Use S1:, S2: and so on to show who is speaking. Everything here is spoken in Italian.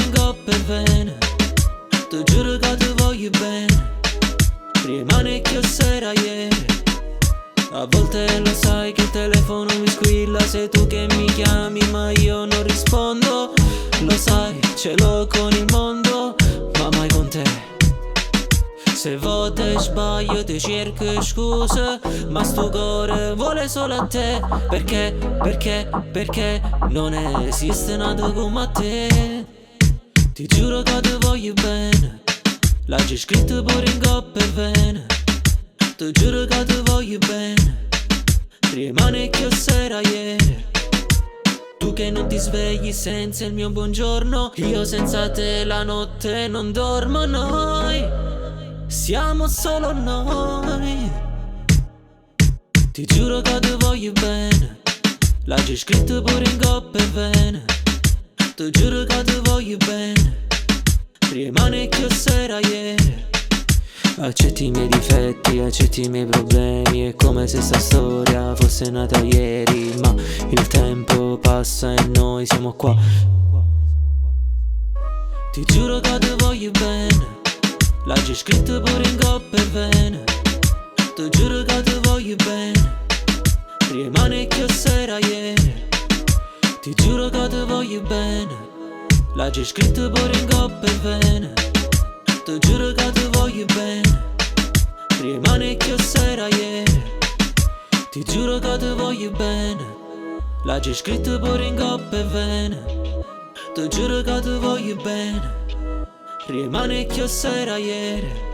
S1: in coppe e vene. Ti giuro che ti voglio bene. Rimane che sera ieri. A volte lo sai che il telefono mi squilla, sei tu che mi chiami ma io non rispondo. Lo sai, ce l'ho con il mondo, ma mai con te. Se volte sbaglio ti cerco scuse, ma sto cuore vuole solo a te. Perché non esiste nato come a te. Ti giuro che ti voglio bene, l'hai scritto pure in coppe e vene. Ti giuro che ti voglio bene. Rimane che sera ieri. Tu che non ti svegli senza il mio buongiorno, io senza te la notte non dormo. Noi siamo solo noi. Ti giuro che ti voglio bene, l'hai scritto pure in coppe e vene. Ti giuro che ti voglio bene. Rimane che sera ieri. Accetti i miei difetti, accetti i miei problemi. È come se sta storia fosse nata ieri, ma il tempo passa e noi siamo qua. Ti giuro che ti voglio bene, l'hai scritto pure in coppe e vene. Ti giuro che ti voglio bene. Rimane che sera ieri. Ti giuro che ti voglio bene, l'hai scritto pure in coppe e vene. Ti giuro che ti voglio bene. Rimane che sera ieri. Ti giuro che ti voglio bene, l'hai scritto pure in coppe e vene. Ti giuro che ti voglio bene. Rimane che sera ieri.